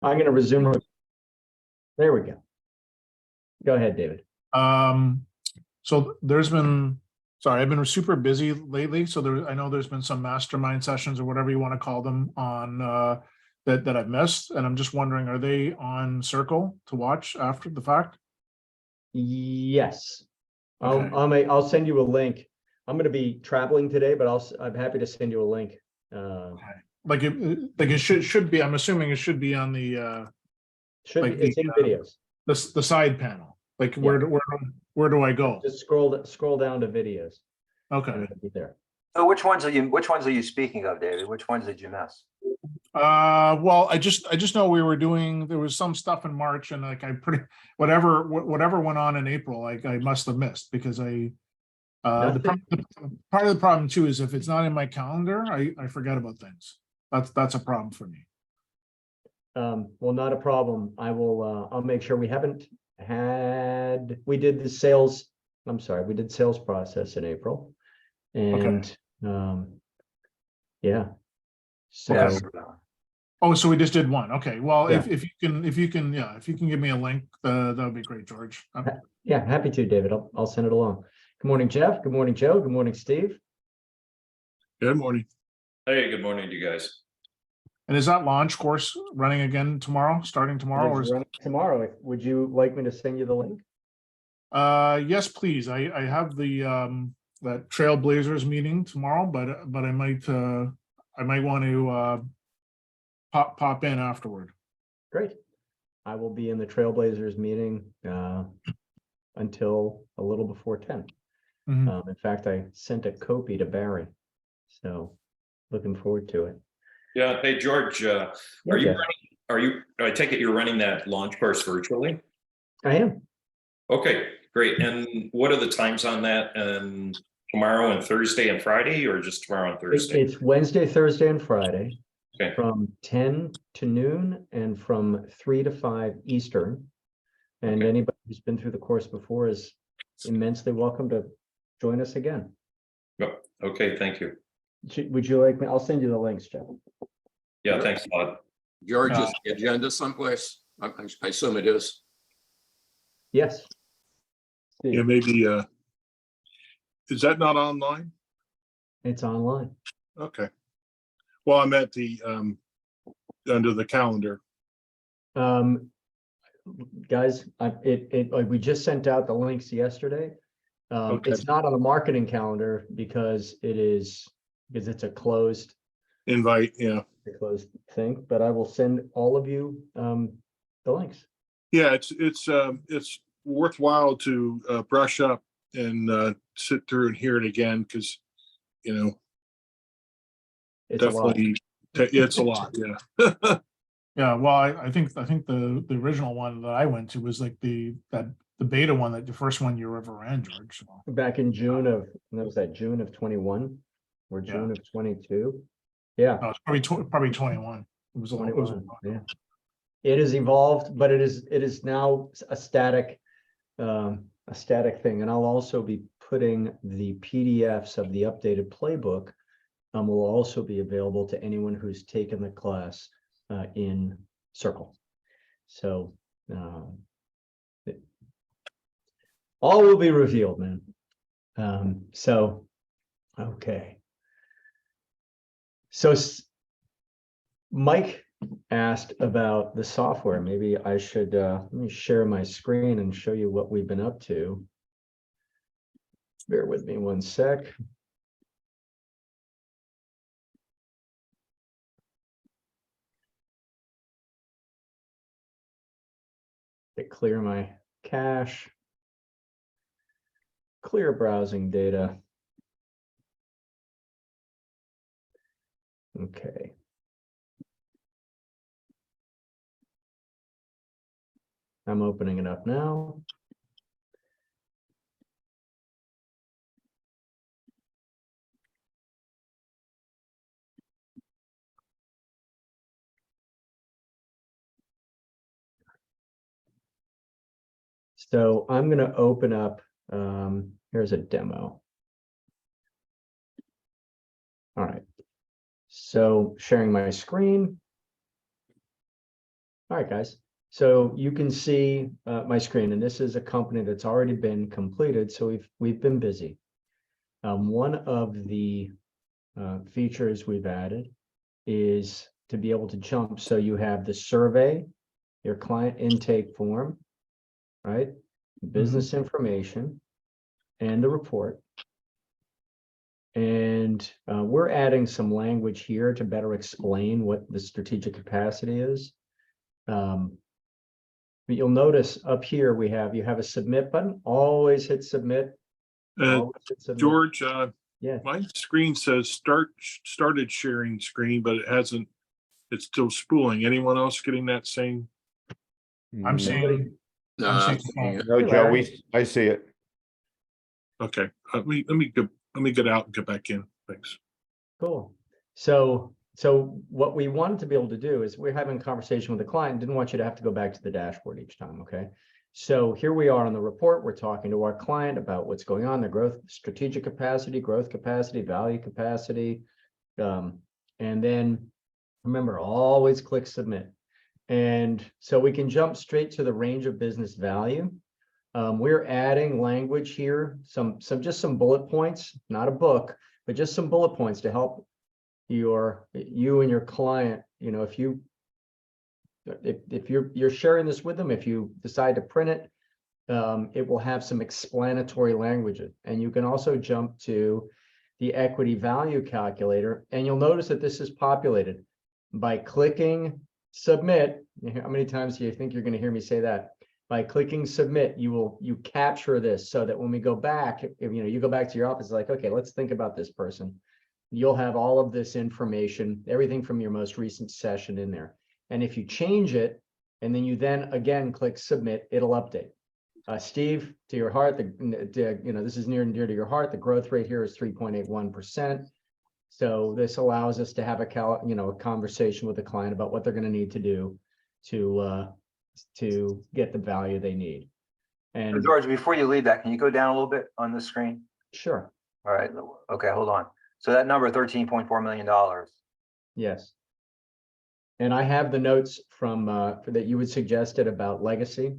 I'm going to resume. There we go. Go ahead, David. So there's been, sorry, I've been super busy lately. So I know there's been some mastermind sessions or whatever you want to call them on that I've missed. And I'm just wondering, are they on Circle to watch after the fact? Yes. Okay. I'll send you a link. I'm going to be traveling today, but I'm happy to send you a link. Okay. Like it should be, I'm assuming it should be on the It's in videos. the side panel. Like where do I go? Just scroll down to videos. Okay. And it'll be there. So which ones are you speaking of, David? Which ones did you miss? Well, I just know there was some stuff in March, and like whatever went on in April, like I must have missed because part of the problem too is if it's not in my calendar, I forget about things. That's a problem for me. Well, not a problem. I'll make sure we did sales process in April. And yeah. So oh, so we just did one. Okay. Well, yeah. if you can give me a link, that would be great, George. Yeah, happy to, David. I'll send it along. Good morning, Jeff. Good morning, Joe. Good morning, Steve. Good morning. Hey, good morning to you guys. And is that launch course running again tomorrow, starting tomorrow? Or running tomorrow. Would you like me to send you the link? Yes, please. I have that Trailblazers meeting tomorrow, but I might want to pop in afterward. Great. I will be in the Trailblazers meeting until a little before 10. Mm-hmm. In fact, I sent a copy to Barry, so looking forward to it. Yeah. Hey, George, I take it you're running that launch course virtually? I am. Okay, great. And what are the times on that? And tomorrow and Thursday and Friday, or just tomorrow and Thursday? It's Wednesday, Thursday, and Friday. Okay. From 10 to noon and from 3 to 5 Eastern. And anybody who's been through the course before is immensely welcome to join us again. Oh, okay, thank you. Would you like me? I'll send you the links, Jeff. Yeah, thanks a lot. George, is the agenda someplace? I assume it is. Yes. Yeah, maybe. Is that not online? It's online. Okay. Well, I'm at the under the calendar. Guys, we just sent out the links yesterday. It's not on the marketing calendar because it's a closed Invite, yeah. A closed thing, but I will send all of you the links. Yeah, it's worthwhile to brush up and sit through and hear it again because It's definitely it's a lot. Yeah. Yeah, well, I think the original one that I went to was like the beta one, that the first one you ever ran, George. So. Back in June of 21 or June of 22. Yeah, no, it's probably 21. It was 21. Yeah, it has evolved, but it is now a static thing. And I'll also be putting the PDFs of the updated playbook will also be available to anyone who's taken the class in Circle. So all will be revealed, man. So okay. So Mike asked about the software. Maybe I should let me share my screen and show you what we've been up to. Bear with me one sec. To clear my cache, clear browsing data. Okay. I'm opening it up now. So I'm going to open up, here's a demo. All right. So sharing my screen. All right, guys. So you can see my screen, and this is a company that's already been completed. So we've been busy. One of the features we've added is to be able to jump. So you have the survey, your client intake form, right? Business information, and the report. And we're adding some language here to better explain what the strategic capacity is. But you'll notice up here you have a submit button. Always hit submit. Always hit submit. George, Yeah. my screen says started sharing screen, but it hasn't, it's still spooling. Anyone else getting that same? I'm seeing. I'm seeing. No, Hey, Joe, Larry. I see it. Okay, let me get out and get back in. Thanks. Cool. So what we wanted to be able to do is we're having a conversation with the client, didn't want you to have to go back to the dashboard each time, okay? So here we are on the report, we're talking to our client about what's going on, the growth, strategic capacity, growth capacity, value capacity. And then remember, always click submit. And so we can jump straight to the range of business value. We're adding language here, just some bullet points, not a book, but just some bullet points to help you and your client. You know, if you're sharing this with them, if you decide to print it, it will have some explanatory language. And you can also jump to the equity value calculator, and you'll notice that this is populated by clicking submit. How many times do you think you're going to hear me say that? By clicking submit, you capture this so that when we go back, if you go back to your office, like, okay, let's think about this person. You'll have all of this information, everything from your most recent session in there. And if you change it, and then you then again click submit, it'll update. Steve, to your heart, this is near and dear to your heart. The growth rate here is 3.81%. So this allows us to have a conversation with the client about what they're going to need to do to get the value they need. And George, before you leave that, can you go down a little bit on the screen? sure. All right, okay, hold on. So that number, $13.4 million. Yes. And I have the notes from that you had suggested about legacy.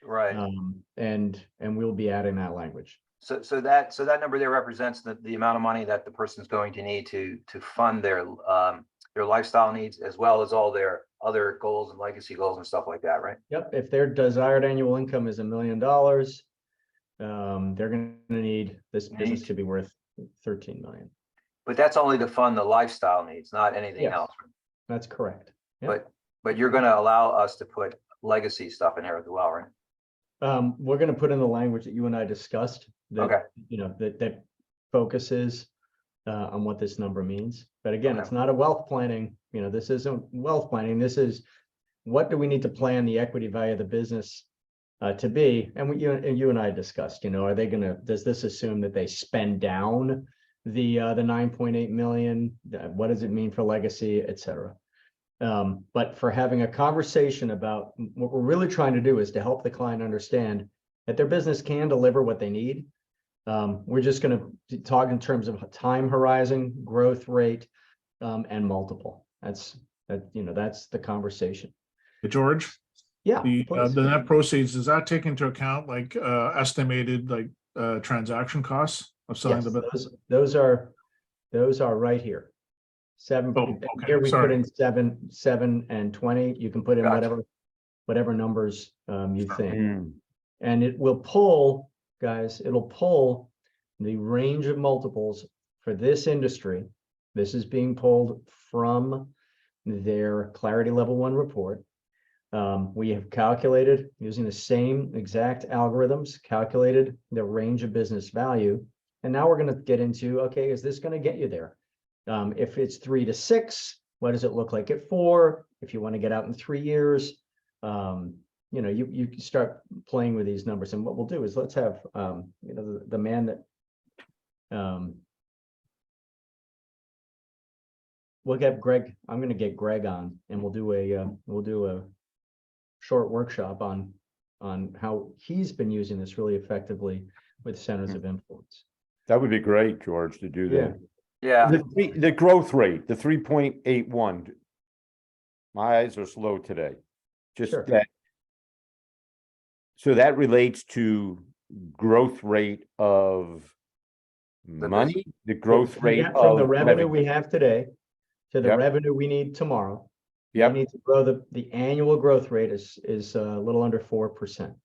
Right. And we'll be adding that language. So that number there represents the amount of money that the person's going to need to fund their lifestyle needs, as well as all their other goals and legacy goals and stuff like that, right? Yep. If their desired annual income is $1 million, they're going to need this business to be worth 13 million. But that's only to fund the lifestyle needs, not anything Yes. else. That's correct. Yep. But you're going to allow us to put legacy stuff in here as well, right? We're going to put in the language that you and I discussed that, Okay. that focuses on what this number means. But again, Okay. it's not a wealth planning, this isn't wealth planning. This is what do we need to plan the equity value of the business to be? And you and I discussed, are they does this assume that they spend down the 9.8 million? What does it mean for legacy, et cetera? But for having a conversation about what we're really trying to do is to help the client understand that their business can deliver what they need. We're just going to talk in terms of time horizon, growth rate, and multiple. That's the conversation. Hey, George, Yeah. the please. net proceeds, does that take into account like estimated transaction costs of selling Yes, the business? those are right here. Seven. Oh, okay, Here we sorry. put in 7 and 20. You can put in Gotcha. whatever numbers you think. Mm. And it will pull, guys, it'll pull the range of multiples for this industry. This is being pulled from their Clarity Level 1 report. We have calculated using the same exact algorithms, calculated the range of business value. And now we're going to get into, okay, is this going to get you there? If it's 3 to 6, what does it look like at 4? If you want to get out in 3 years, you can start playing with these numbers. And what we'll do is let's have the man that we'll get Greg. I'm going to get Greg on, and we'll do a short workshop on how he's been using this really effectively with centers of influence. That would be great, George, to do that. Yeah. The growth rate, the 3.81. My eyes are slow today. Just Sure. that. So that relates to growth rate of money, the growth rate From the of revenue we have today to the Yep. revenue we need tomorrow. We Yep. need to grow the annual growth rate is a little under 4%.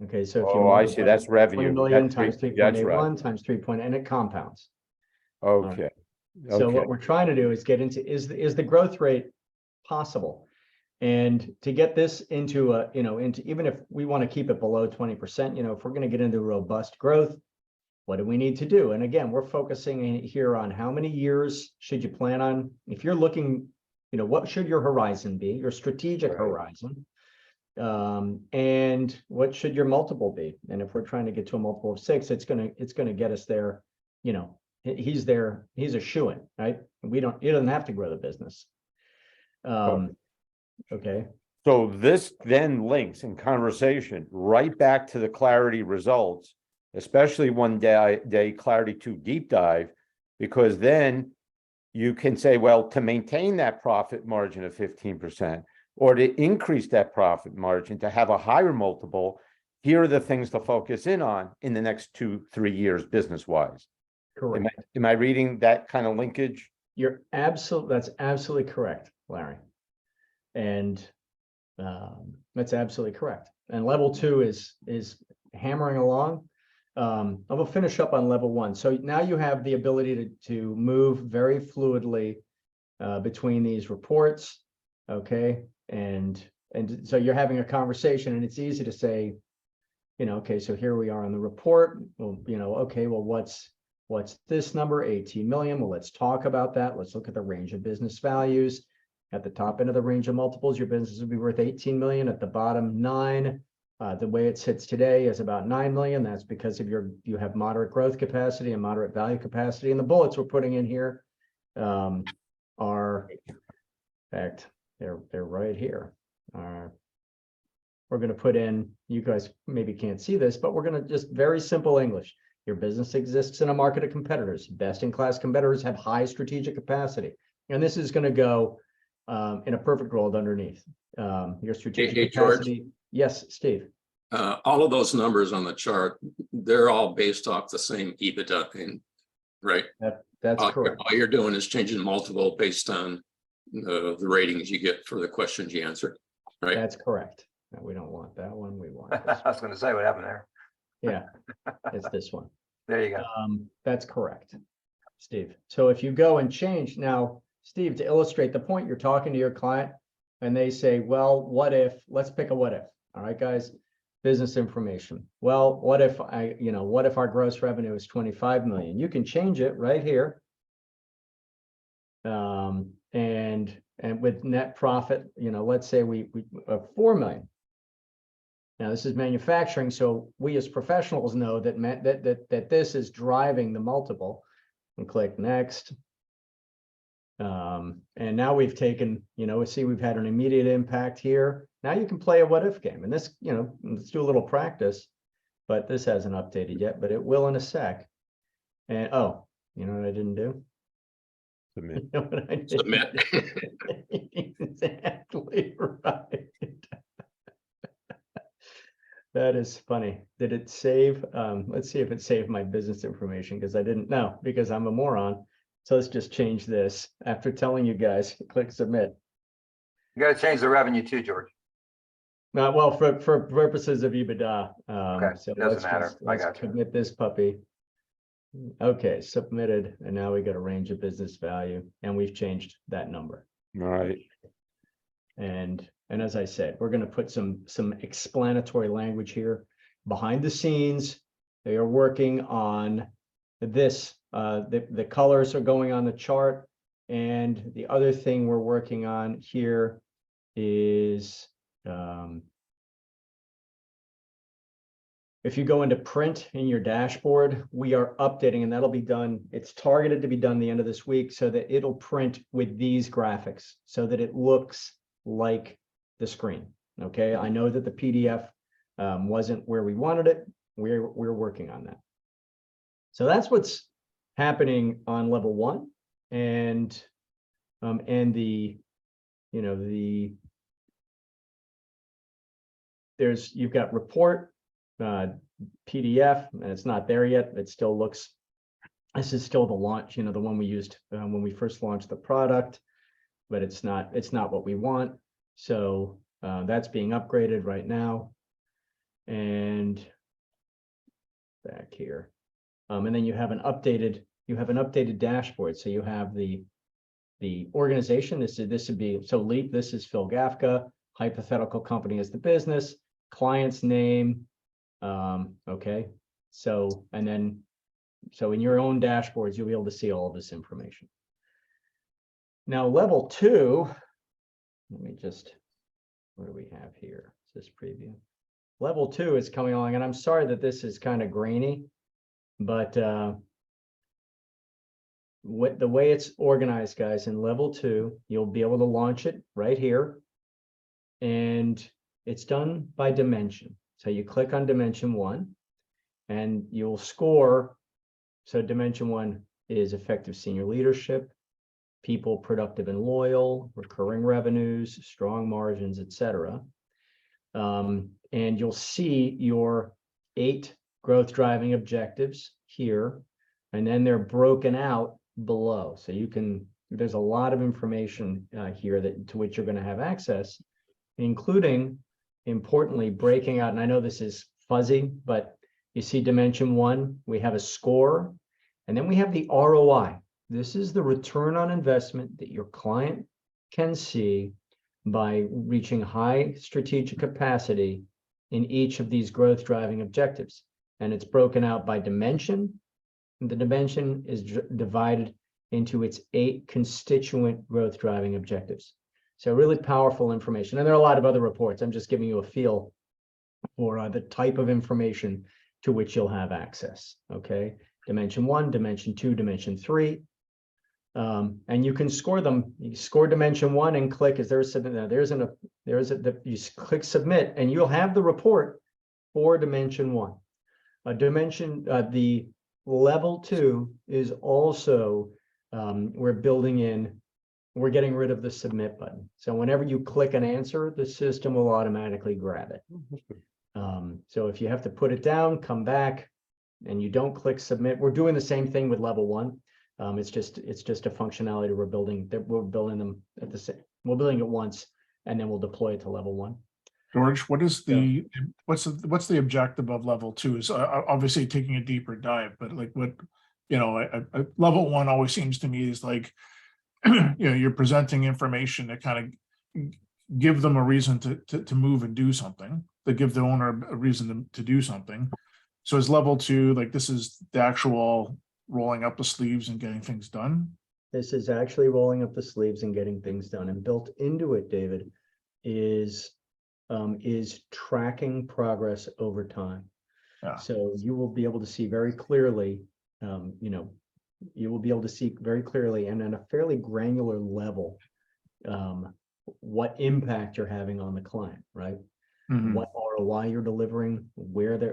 Okay, so if you Oh, I see. multiply That's 20 revenue. million That's times three- that's right. 3.81 times 3 point, and it compounds. Okay. So Okay. what we're trying to do is get into, is the growth rate possible? And to get this into a, into, even if we want to keep it below 20%, if we're going to get into robust growth, what do we need to do? And again, we're focusing here on how many years should you plan on, if you're looking, what should your horizon be, your strategic Right. horizon? And what should your multiple be? And if we're trying to get to a multiple of 6, it's gonna get us there. He's there, he's a shoo-in, right? He doesn't have to grow the business. Okay. So this then links in conversation right back to the Clarity results, especially one day Clarity 2 deep dive, because then you can say, well, to maintain that profit margin of 15%, or to increase that profit margin, to have a higher multiple, here are the things to focus in on in the next 2-3 years, business-wise. Correct. Am I reading that kind of linkage? That's absolutely correct, Larry. And that's absolutely correct. And level 2 is hammering along. I will finish up on level 1. So now you have the ability to move very fluidly between these reports. Okay. And so you're having a conversation, and it's easy to say, okay, so here we are on the report. Well, okay, well, what's this number? 18 million. Well, let's talk about that. Let's look at the range of business values. At the top end of the range of multiples, your business would be worth 18 million. At the bottom, 9. The way it sits today is about 9 million. That's because of you have moderate growth capacity and moderate value capacity. And the bullets we're putting in here are, in fact, they're right here. We're going to put in, you guys maybe can't see this, but we're going to just very simple English. Your business exists in a market of competitors. Best-in-class competitors have high strategic capacity. And this is going to go in a perfect world underneath. Your strategic capacity. George. Yes, Steve. All of those numbers on the chart, they're all based off the same EBITDA, right? That's correct. All you're doing is changing the multiple based on the ratings you get for the questions you answer, right? That's correct. No, we don't want that one. We want this. I was going to say, what happened there? Yeah, it's this one. There you go. That's correct, Steve. So if you go and change now, Steve, to illustrate the point, you're talking to your client and they say, well, what if, let's pick a what if. All right, guys, business information. Well, what if what if our gross revenue is 25 million? You can change it right here. And with net profit, let's say we 4 million. Now this is manufacturing, so we as professionals know that this is driving the multiple. And click next. And now we've taken, see we've had an immediate impact here. Now you can play a what if game, and this, let's do a little practice, but this hasn't updated yet, but it will in a sec. And you know what I didn't do? Submit. You know what I did? Submit. Exactly right. That is funny. Did it save? Let's see if it saved my business information, because I didn't know, because I'm a moron. So let's just change this. After telling you guys, click submit. You got to change the revenue too, George. Well, for purposes of EBITDA. Okay, So doesn't matter. I got you. Commit this puppy. Okay, submitted, and now we got a range of business value, and we've changed that number. All right. And as I said, we're going to put some explanatory language here. Behind the scenes, they are working on this. The colors are going on the chart, and the other thing we're working on here is if you go into print in your dashboard, we are updating, and that'll be done. It's targeted to be done the end of this week, so that it'll print with these graphics so that it looks like the screen. Okay, I know that the PDF wasn't where we wanted it. We're working on that. So that's what's happening on level 1, and the you've got report, PDF, and it's not there yet. It still looks, this is still the launch, the one we used when we first launched the product, but it's not what we want. So that's being upgraded right now. And back here. And then you have an updated dashboard. So you have the organization. This would be, so LEAP, this is Phil Gafka, hypothetical company is the business, client's name. Okay. So, and then, so in your own dashboards, you'll be able to see all of this information. Now, level 2, let me just, what do we have here? Is this preview? Level 2 is coming along, and I'm sorry that this is kind of grainy, but the way it's organized, guys, in level 2, you'll be able to launch it right here, and it's done by dimension. So you click on dimension 1, and you'll score. So dimension 1 is effective senior leadership, people productive and loyal, recurring revenues, strong margins, etc. And you'll see your 8 growth driving objectives here, and then they're broken out below. So you can, there's a lot of information here to which you're going to have access, including, importantly, breaking out. And I know this is fuzzy, but you see dimension 1, we have a score, and then we have the ROI. This is the return on investment that your client can see by reaching high strategic capacity in each of these growth driving objectives. And it's broken out by dimension. The dimension is divided into its 8 constituent growth driving objectives. So really powerful information. And there are a lot of other reports. I'm just giving you a feel for the type of information to which you'll have access. Okay. Dimension 1, dimension 2, dimension 3. And you can score them. You score dimension 1 and click, is there a submit? You click submit, and you'll have the report for dimension 1. The level 2 is also, we're getting rid of the submit button. So whenever you click an answer, the system will automatically grab it. So if you have to put it down, come back, and you don't click submit, we're doing the same thing with level 1. It's just a functionality we're building them at the same. We're building it once, and then we'll deploy it to level 1. George, what is what's the objective of level 2? Is obviously taking a deeper dive, but like what, level 1 always seems to me is like, you're presenting information that kind of give them a reason to move and do something, to give the owner a reason to do something. So is level 2, like, this is the actual rolling up the sleeves and getting things done? This is actually rolling up the sleeves and getting things done. And built into it, David, is tracking progress over time. Yeah. So you will be able to see very clearly, you will be able to see very clearly and at a fairly granular level, what impact you're having on the client, right? Mhm. What ROI you're delivering,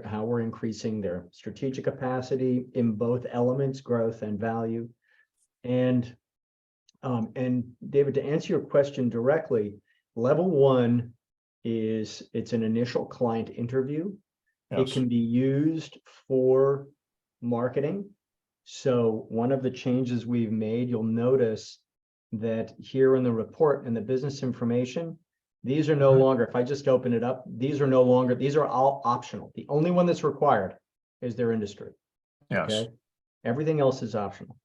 how we're increasing their strategic capacity in both elements, growth and value. And David, to answer your question directly, level 1 it's an initial client interview. Yes. It can be used for marketing. So one of the changes we've made, you'll notice that here in the report and the business information, these are no longer, if I just open it up, these are all optional. The only one that's required is their industry. Yes. Okay. Everything else is optional.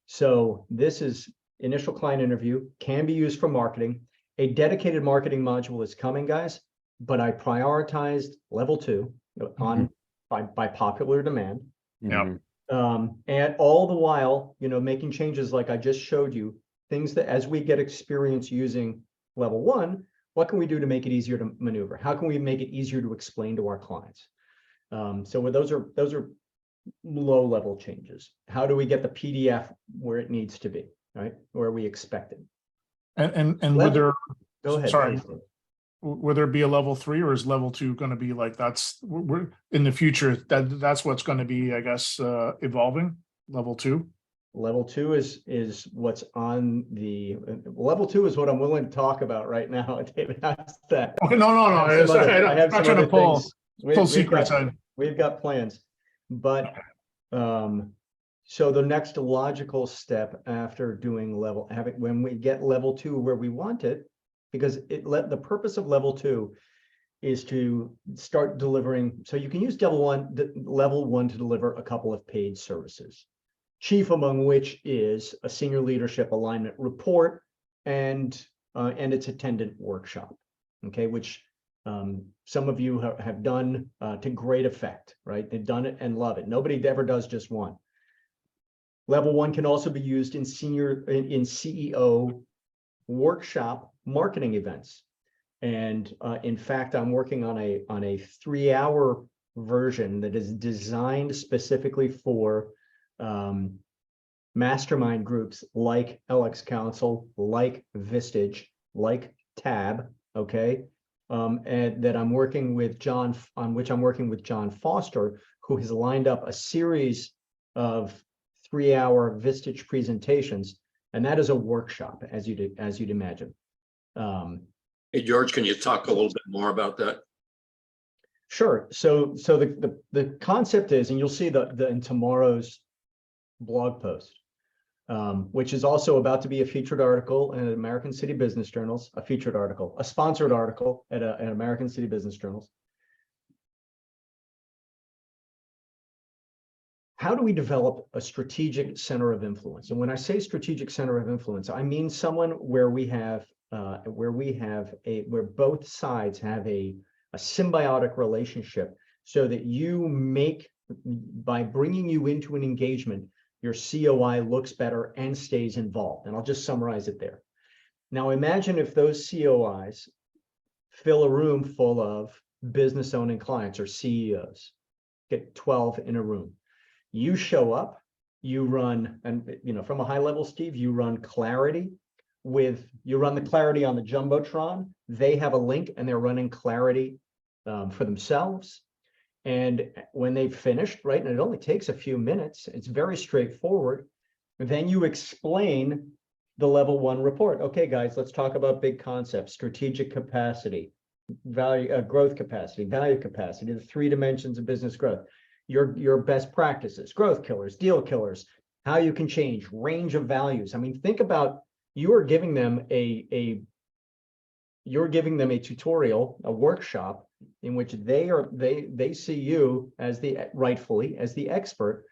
So this is initial client interview, can be used for marketing. A dedicated marketing module is coming, guys, but I prioritized level 2 by popular demand. Yeah. And all the while, making changes like I just showed you, things that as we get experience using level 1, what can we do to make it easier to maneuver? How can we make it easier to explain to our clients? So those are low level changes. How do we get the PDF where it needs to be, right? Where we expect it. And would there, Go ahead. sorry, please. would there be a level 3, or is level 2 going to be like, we're in the future, that's what's going to be, I guess, evolving, level 2? Level two is what's on the, level two is what I'm willing to talk about right now. David, how's that? Okay, no, I have some other- I I'm have not some trying to other pull, things. pull We've secrets. got, we've got plans, but, so the next logical step after doing when we get level two where we want it, because the purpose of level two is to start delivering. So you can use level one to deliver a couple of paid services, chief among which is a senior leadership alignment report and its attendant workshop. Okay, which some of you have done to great effect, right? They've done it and love it. Nobody ever does just one. Level one can also be used in CEO workshop marketing events. And in fact, I'm working on a 3-hour version that is designed specifically for mastermind groups like LX Council, like Vistage, like Tab, okay? And that I'm working with John, on which I'm working with John Foster, who has lined up a series of 3-hour Vistage presentations, and that is a workshop, as you'd imagine. Hey, George, can you talk a little bit more about that? Sure. So the concept is, and you'll see in tomorrow's blog post, which is also about to be a featured article in American City Business Journals, a sponsored article at American City Business Journals. How do we develop a strategic center of influence? And when I say strategic center of influence, I mean someone where both sides have a symbiotic relationship, so that by bringing you into an engagement, your COI looks better and stays involved. And I'll just summarize it there. Now imagine if those COIs fill a room full of business owning clients or CEOs, get 12 in a room. You show up, you run, and from a high level, Steve, you run the clarity on the Jumbotron. They have a link and they're running clarity for themselves. And when they've finished, right, and it only takes a few minutes, it's very straightforward. Then you explain the level one report. Okay, guys, let's talk about big concepts: strategic capacity, value, growth capacity, value capacity, the 3 dimensions of business growth. Your best practices, growth killers, deal killers, how you can change, range of values. I mean, think about, you are giving them a tutorial, a workshop, in which they see you as rightfully as the expert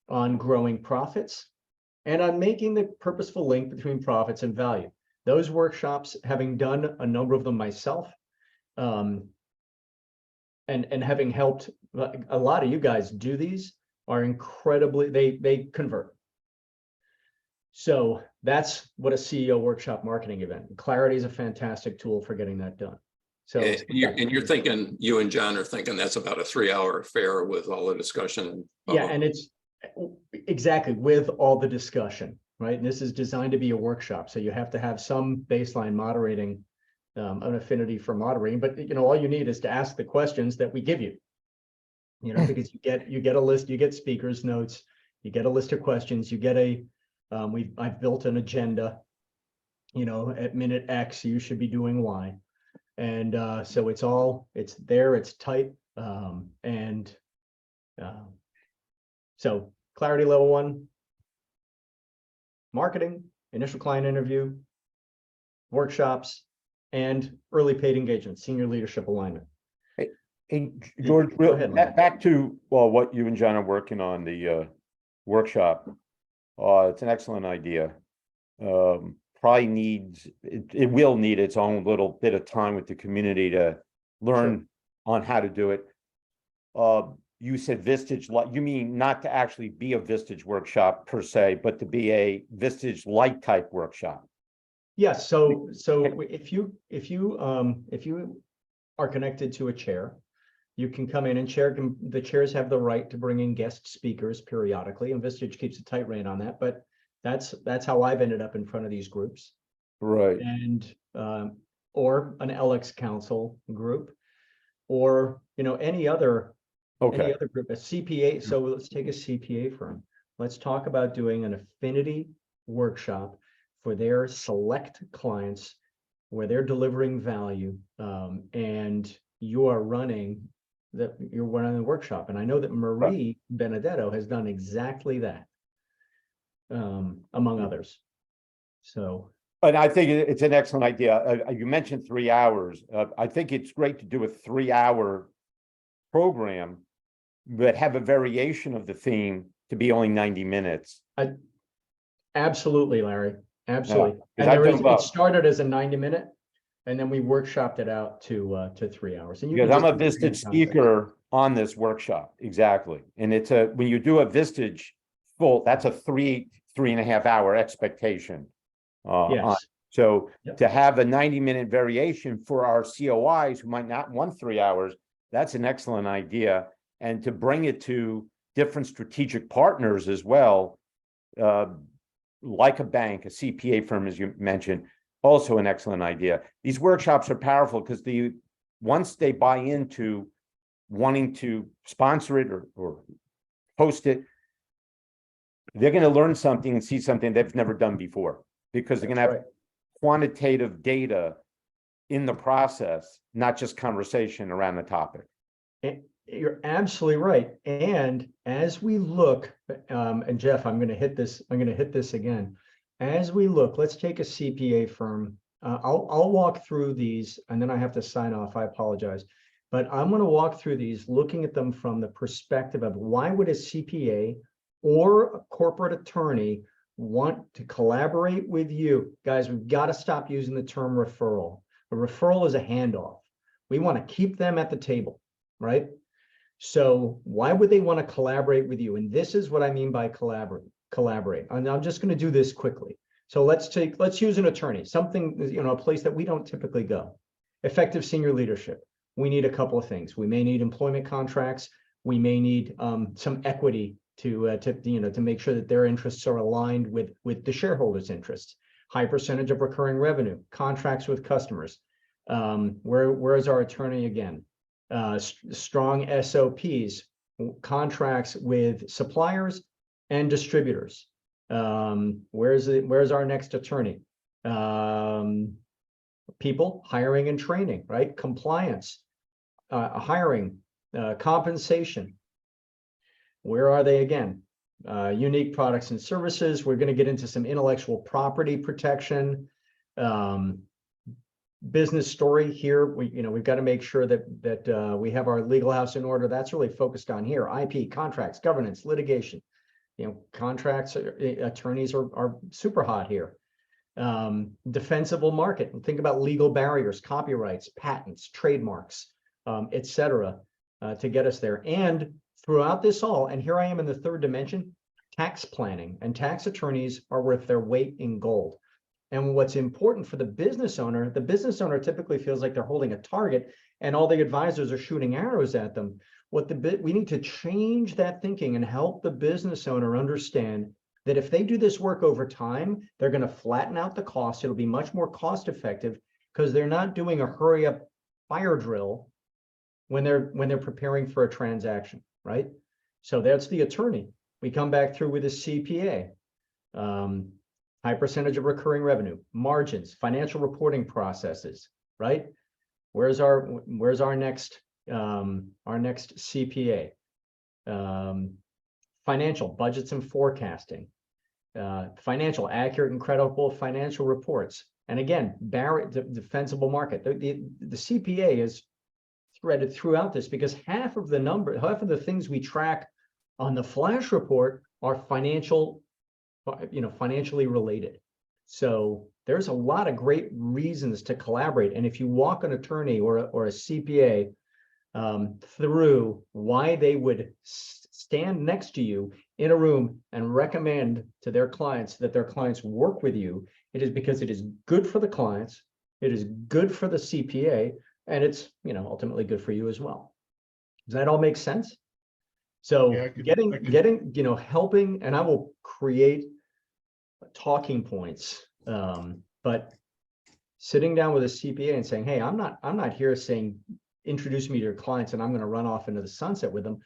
on growing profits and on making the purposeful link between profits and value. Those workshops, having done a number of them myself, and having helped a lot of you guys do these, are incredibly, they convert. So that's what a CEO workshop marketing event. Clarity is a fantastic tool for getting that done. So And you're thinking, you and John are thinking that's about a 3-hour affair with all the discussion. yeah, and it's exactly with all the discussion, right? And this is designed to be a workshop, so you have to have some baseline moderating, an affinity for moderating. But all you need is to ask the questions that we give you. Because you get a list, you get speakers notes, you get a list of questions, you get I've built an agenda. At minute X you should be doing Y, and so it's there, it's tight, so clarity level 1, marketing, initial client interview, workshops, and early paid engagement, senior leadership alignment. Hey, George, Go ahead, Mike. back to what you and John are working on, the workshop. It's an excellent idea. Probably needs, it will need its own little bit of time with the community to learn on how to do it. You said Vistage, you mean not to actually be a Vistage workshop per se, but to be a Vistage like type workshop? Yes. So if you are connected to a chair, you can come in and the chairs have the right to bring in guest speakers periodically, and Vistage keeps a tight rein on that. But that's how I've ended up in front of these groups. Right. And or an LX Council group, or any other group, a CPA. So let's take a CPA firm. let's talk about doing an affinity workshop for their select clients where they're delivering value, and you're running the workshop. And I know that Marie Benedetto has done exactly that, among others. So, And I think it's an excellent idea. You mentioned 3 hours. I think it's great to do a 3-hour program, but have a variation of the theme to be only 90 minutes. absolutely, Larry, absolutely. 'cause And I've done it both. started as a 90-minute, and then we workshopped it out to 3 hours. And you Because can I'm a just- Vistage speaker on this workshop, exactly. And it's when you do a Vistage full, that's a 3.5 hour expectation. Yes. So Yep. to have a 90-minute variation for our COIs who might not want 3 hours, that's an excellent idea. And to bring it to different strategic partners as well, like a bank, a CPA firm, as you mentioned, also an excellent idea. These workshops are powerful because once they buy into wanting to sponsor it or host it, they're going to learn something and see something they've never done before, because they're going to have quantitative data in the process, not just conversation around the topic. You're absolutely right. And as we look, and Jeff, I'm going to hit this again. As we look, let's take a CPA firm. I'll walk through these and then I have to sign off. I apologize. But I'm going to walk through these, looking at them from the perspective of why would a CPA or a corporate attorney want to collaborate with you? Guys, we've got to stop using the term referral. A referral is a handoff. We want to keep them at the table, right? So why would they want to collaborate with you? And this is what I mean by collaborate. And I'm just going to do this quickly. So let's use an attorney, something, a place that we don't typically go. Effective senior leadership. We need a couple of things. We may need employment contracts. We may need some equity to make sure that their interests are aligned with the shareholders' interests. High percentage of recurring revenue, contracts with customers. Where is our attorney again? Strong SOPs, contracts with suppliers and distributors. Where's our next attorney? People, hiring and training, right? Compliance, hiring, compensation. Where are they again? Unique products and services. We're going to get into some intellectual property protection. Business story here. We've got to make sure that we have our legal house in order. That's really focused on here. IP, contracts, governance, litigation. Contracts, attorneys are super hot here. Defensible market. Think about legal barriers, copyrights, patents, trademarks, etc., to get us there. And throughout this all, and here I am in the third dimension, tax planning, and tax attorneys are worth their weight in gold. And what's important for the business owner typically feels like they're holding a target and all the advisors are shooting arrows at them. We need to change that thinking and help the business owner understand that if they do this work over time, they're going to flatten out the cost. It'll be much more cost effective because they're not doing a hurry up fire drill when they're preparing for a transaction, right? So that's the attorney. We come back through with a CPA. High percentage of recurring revenue, margins, financial reporting processes, right? Where's our next CPA? Financial budgets and forecasting, financial accurate and credible financial reports. And again, defensible market. The CPA is threaded throughout this because half of the things we track on the flash report are financially related. So there's a lot of great reasons to collaborate. And if you walk an attorney or a CPA through why they would stand next to you in a room and recommend to their clients that their clients work with you, it is because it is good for the clients, it is good for the CPA, and it's ultimately good for you as well. Does that all make sense? So yeah, helping, and I will create talking points, but sitting down with a CPA and saying, hey, I'm not here saying introduce me to your clients and I'm going to run off into the sunset with them.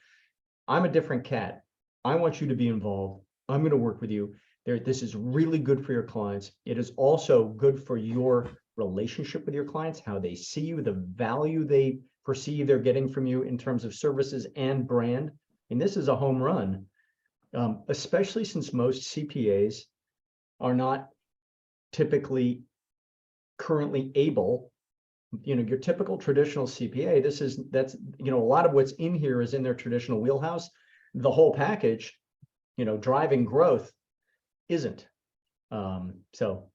I'm a different cat. I want you to be involved. I'm going to work with you. This is really good for your clients. It is also good for your relationship with your clients, how they see you, the value they perceive they're getting from you in terms of services and brand. And this is a home run, especially since most CPAs are not typically currently able, your typical traditional CPA, that's a lot of what's in here is in their traditional wheelhouse. The whole package, driving growth isn't. So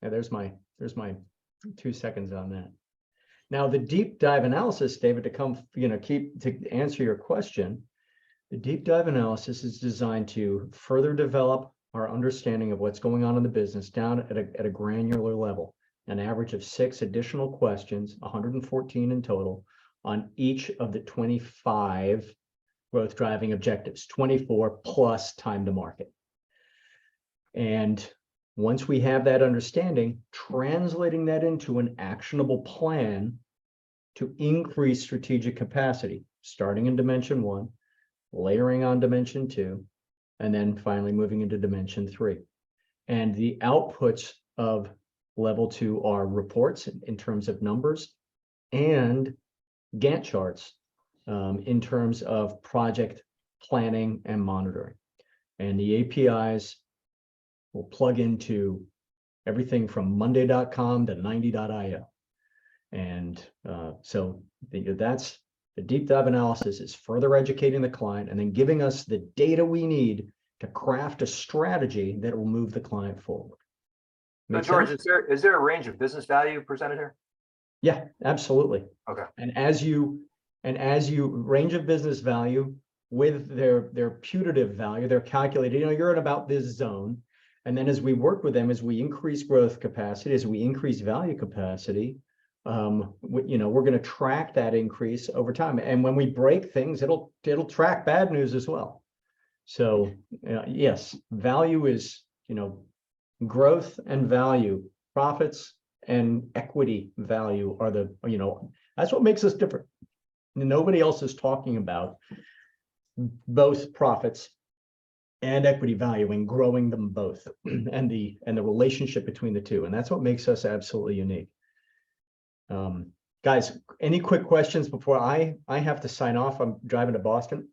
yeah, there's my 2 seconds on that. Now the deep dive analysis, David, to answer your question, the deep dive analysis is designed to further develop our understanding of what's going on in the business down at a granular level, an average of 6 additional questions, 114 in total, on each of the 25 growth driving objectives, 24 plus time to market. And once we have that understanding, translating that into an actionable plan to increase strategic capacity, starting in dimension 1, layering on dimension 2, and then finally moving into dimension 3. And the outputs of level 2 are reports in terms of numbers and Gantt charts in terms of project planning and monitoring. And the APIs will plug into everything from monday.com to 90.io. And so that's the deep dive analysis, is further educating the client and then giving us the data we need to craft a strategy that will move the client forward. So Make George, sense? is there a range of business value presented here? Yeah, absolutely. Okay. And as you range of business value with their putative value, they're calculated, you're in about this zone. And then as we work with them, as we increase growth capacity, as we increase value capacity, we're going to track that increase over time. And when we break things, it'll track bad news as well. So yes, value is, growth and value, profits and equity value are that's what makes us different. Nobody else is talking about both profits and equity value and growing them both and the relationship between the two. And that's what makes us absolutely unique. Guys, any quick questions before I have to sign off? I'm driving to Boston.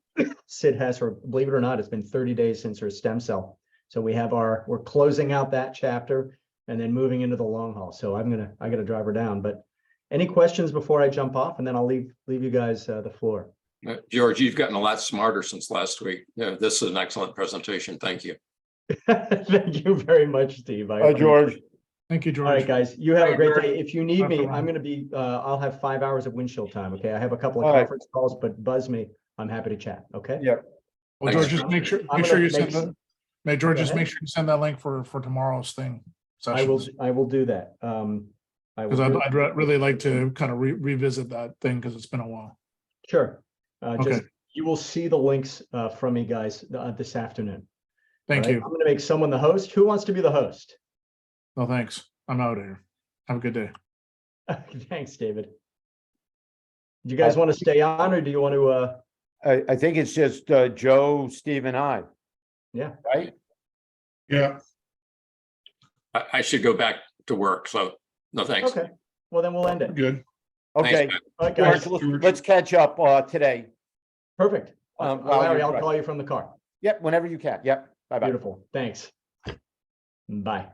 Sid has her, believe it or not, it's been 30 days since her stem cell. So we're closing out that chapter and then moving into the long haul. So I got to drive her down, but any questions before I jump off, and then I'll leave you guys the floor. George, you've gotten a lot smarter since last week. This is an excellent presentation. Thank you. Thank you very much, Steve. Hi, George. Thank you, George. All right, guys, you have a Thank great you. day. If you need Bye me, for now. I'm going to be, I'll have 5 hours of windshield time. Okay. I have a couple of All right. conference calls, but buzz me. I'm happy to chat. Okay. Yeah. Well, Thanks. George, just make sure I'm you gonna send make the, may George Go just ahead. make sure you send that link for tomorrow's thing. I will do that. Because I'd really like to kind of revisit that thing because it's been a while. Sure. Okay. Just, you will see the links from me guys this afternoon. Thank All right? you. I'm going to make someone the host. Who wants to be the host? No, thanks. I'm out of here. Have a good day. Thanks, David. Do you guys want to stay on, or do you want to? I think it's just Joe, Steve, and I. Yeah. Right? Yeah. I should go back to work, so no thanks. Okay. Well, then we'll end it. Good. Okay, Thanks, All right, guys. George, let's catch up today. Perfect. While Larry, you're I'll driving. call you from the car. Yep, whenever you can. Yep. Bye-bye. Beautiful. Thanks. Bye.